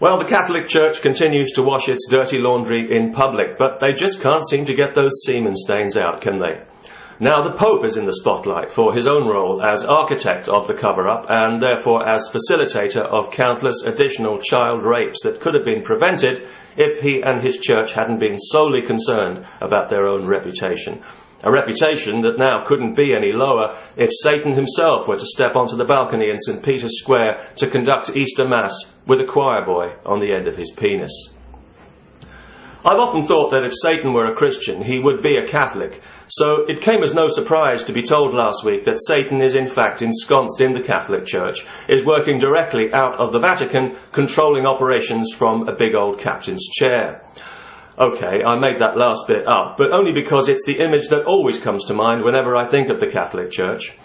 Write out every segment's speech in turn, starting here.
Well, the Catholic Church continues to wash its dirty laundry in public, but they just can't seem to get those semen stains out, can they? Now, the Pope is in the spotlight for his own role as architect of the cover-up and therefore as facilitator of countless additional child rapes that could have been prevented if he and his church hadn't been solely concerned about their own reputation. A reputation that now couldn't be any lower if Satan himself were to step onto the balcony in St. Peter's Square to conduct Easter Mass with a choir boy on the end of his penis. I've often thought that if Satan were a Christian, he would be a Catholic, so it came as no surprise to be told last week that Satan is in fact ensconced in the Catholic Church, is working directly out of the Vatican, controlling operations from a big old captain's chair. OK, I made that last bit up, but only because it's the image that always comes to mind whenever I think of the Catholic Church.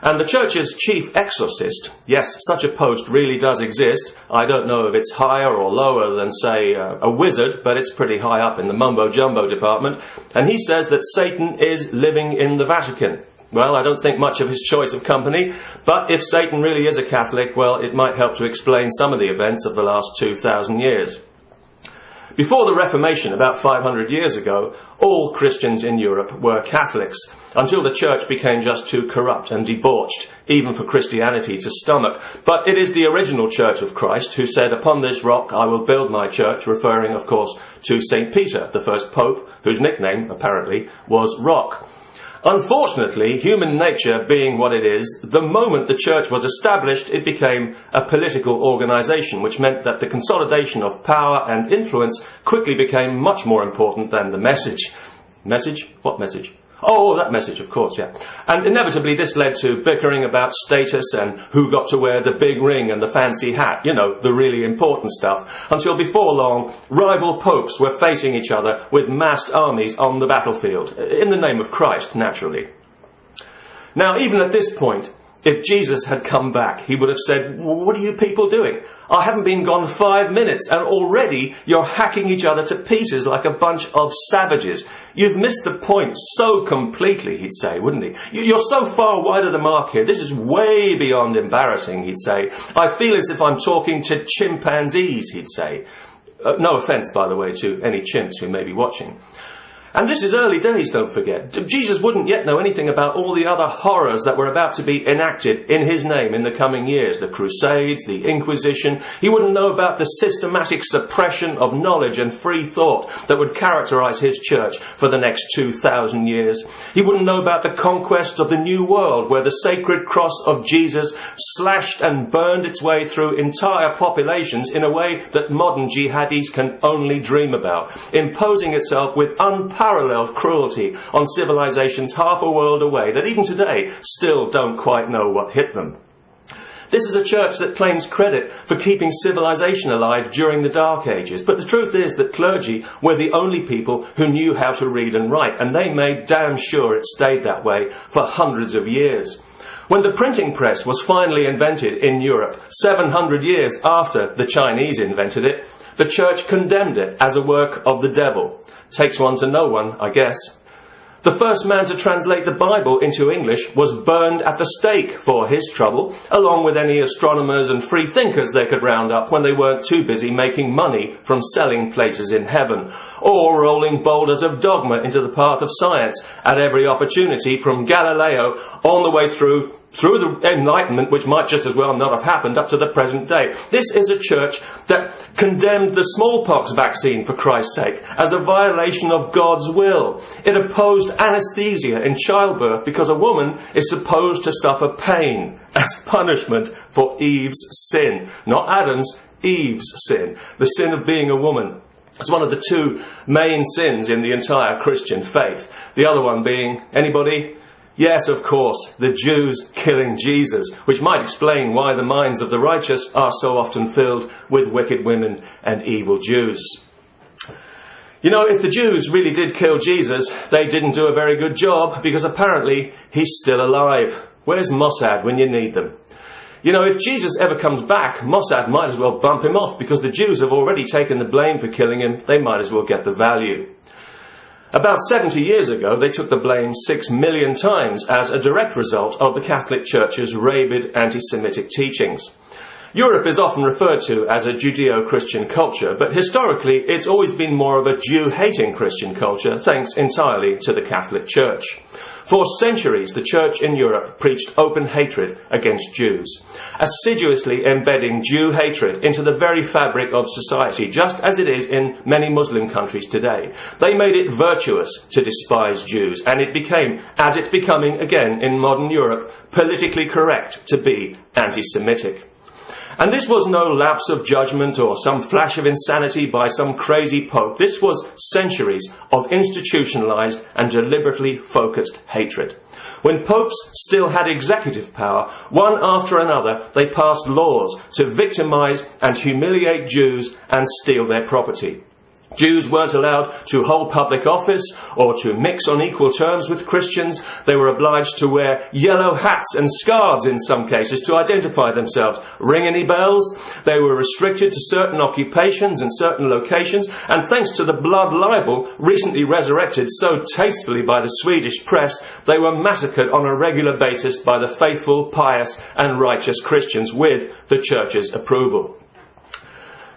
And the Church's chief exorcist, yes, such a post really does exist. I don't know if it's higher or lower than, say, a wizard, but it's pretty high up in the mumbo-jumbo department. And he says that Satan is living in the Vatican. Well, I don't think much of his choice of company, but if Satan really is a Catholic, well, it might help to explain some of the events of the last 2,000 years. Before the Reformation, about 500 years ago, all Christians in Europe were Catholics, until the Church became just too corrupt and debauched, even for Christianity to stomach. But it is the original Church of Christ who said, "Upon this rock I will build my church," referring, of course, to St. Peter, the first pope, whose nickname, apparently, was Rock. Unfortunately, human nature being what it is, the moment the church was established, it became a political organisation, which meant that the consolidation of power and influence quickly became much more important than the message. Message? What message? Oh, that message, of course, yeah. And inevitably this led to bickering about status and who got to wear the big ring and the fancy hat, you know, the really important stuff, until before long, rival popes were facing each other with massed armies on the battlefield, in the name of Christ, naturally. Now, even at this point, if Jesus had come back, he would have said, "What are you people doing? I haven't been gone 5 minutes and already you're hacking each other to pieces like a bunch of savages. You've missed the point so completely," he'd say, wouldn't he? "You're so far wide of the mark here. This is way beyond embarrassing," he'd say. "I feel as if I'm talking to chimpanzees," he'd say. No offence, by the way, to any chimps who may be watching. And this is early days, don't forget. Jesus wouldn't yet know anything about all the other horrors that were about to be enacted in his name in the coming years. The Crusades, the Inquisition. He wouldn't know about the systematic suppression of knowledge and free thought that would characterise his church for the next 2,000 years. He wouldn't know about the conquest of the New World, where the sacred cross of Jesus slashed and burned its way through entire populations in a way that modern jihadis can only dream about, imposing itself with unparalleled cruelty on civilizations half a world away that even today still don't quite know what hit them. This is a church that claims credit for keeping civilization alive during the Dark Ages, but the truth is that clergy were the only people who knew how to read and write, and they made damn sure it stayed that way for hundreds of years. When the printing press was finally invented in Europe, 700 years after the Chinese invented it, the church condemned it as a work of the devil. Takes one to know one, I guess. The first man to translate the Bible into English was burned at the stake for his trouble, along with any astronomers and free thinkers they could round up when they weren't too busy making money from selling places in heaven, or rolling boulders of dogma into the path of science at every opportunity, from Galileo on the way through the Enlightenment, which might just as well not have happened, up to the present day. This is a church that condemned the smallpox vaccine, for Christ's sake, as a violation of God's will. It opposed anaesthesia in childbirth because a woman is supposed to suffer pain as punishment for Eve's sin. Not Adam's, Eve's sin. The sin of being a woman. It's one of the two main sins in the entire Christian faith. The other one being, anybody? Yes, of course, the Jews killing Jesus, which might explain why the minds of the righteous are so often filled with wicked women and evil Jews. You know, if the Jews really did kill Jesus, they didn't do a very good job, because apparently he's still alive. Where's Mossad when you need them? You know, if Jesus ever comes back, Mossad might as well bump him off, because the Jews have already taken the blame for killing him. They might as well get the value. About 70 years ago, they took the blame 6 million times as a direct result of the Catholic Church's rabid anti-Semitic teachings. Europe is often referred to as a Judeo-Christian culture, but historically it's always been more of a Jew-hating Christian culture, thanks entirely to the Catholic Church. For centuries, the Church in Europe preached open hatred against Jews, assiduously embedding Jew hatred into the very fabric of society, just as it is in many Muslim countries today. They made it virtuous to despise Jews, and it became, as it's becoming again in modern Europe, politically correct to be anti-Semitic. And this was no lapse of judgment or some flash of insanity by some crazy pope. This was centuries of institutionalised and deliberately focused hatred. When popes still had executive power, one after another they passed laws to victimise and humiliate Jews and steal their property. Jews weren't allowed to hold public office or to mix on equal terms with Christians. They were obliged to wear yellow hats and scarves in some cases to identify themselves. Ring any bells? They were restricted to certain occupations and certain locations, and thanks to the blood libel recently resurrected so tastefully by the Swedish press, they were massacred on a regular basis by the faithful, pious and righteous Christians with the Church's approval.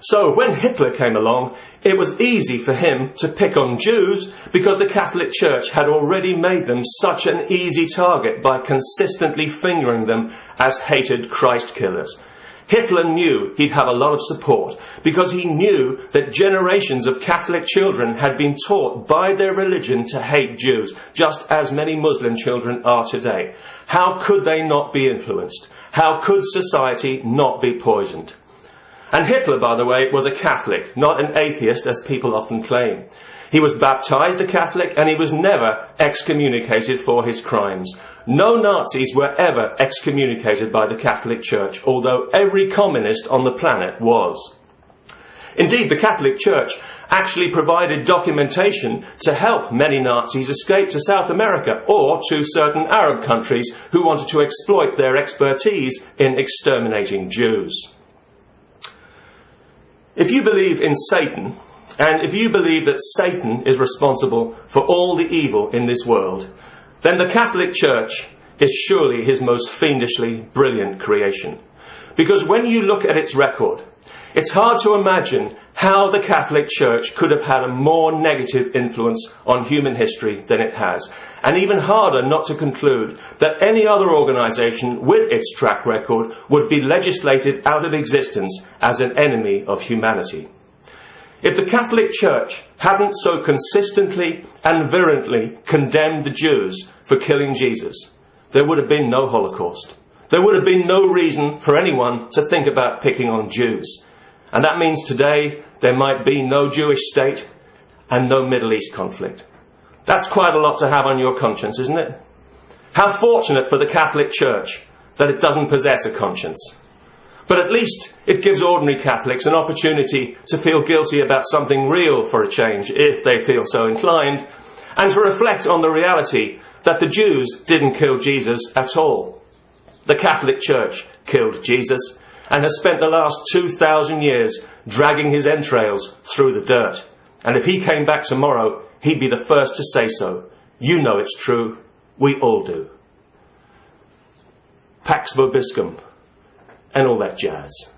So when Hitler came along, it was easy for him to pick on Jews because the Catholic Church had already made them such an easy target by consistently fingering them as hated Christ killers. Hitler knew he'd have a lot of support because he knew that generations of Catholic children had been taught by their religion to hate Jews, just as many Muslim children are today. How could they not be influenced? How could society not be poisoned? And Hitler, by the way, was a Catholic, not an atheist as people often claim. He was baptised a Catholic and he was never excommunicated for his crimes. No Nazis were ever excommunicated by the Catholic Church, although every communist on the planet was. Indeed, the Catholic Church actually provided documentation to help many Nazis escape to South America or to certain Arab countries who wanted to exploit their expertise in exterminating Jews. If you believe in Satan, and if you believe that Satan is responsible for all the evil in this world, then the Catholic Church is surely his most fiendishly brilliant creation. Because when you look at its record, it's hard to imagine how the Catholic Church could have had a more negative influence on human history than it has. And even harder not to conclude that any other organisation with its track record would be legislated out of existence as an enemy of humanity. If the Catholic Church hadn't so consistently and virulently condemned the Jews for killing Jesus, there would have been no Holocaust. There would have been no reason for anyone to think about picking on Jews. And that means today there might be no Jewish state and no Middle East conflict. That's quite a lot to have on your conscience, isn't it? How fortunate for the Catholic Church that it doesn't possess a conscience. But at least it gives ordinary Catholics an opportunity to feel guilty about something real for a change, if they feel so inclined, and to reflect on the reality that the Jews didn't kill Jesus at all. The Catholic Church killed Jesus and has spent the last 2,000 years dragging his entrails through the dirt. And if he came back tomorrow, he'd be the first to say so. You know it's true. We all do. Pax vobiscum and all that jazz.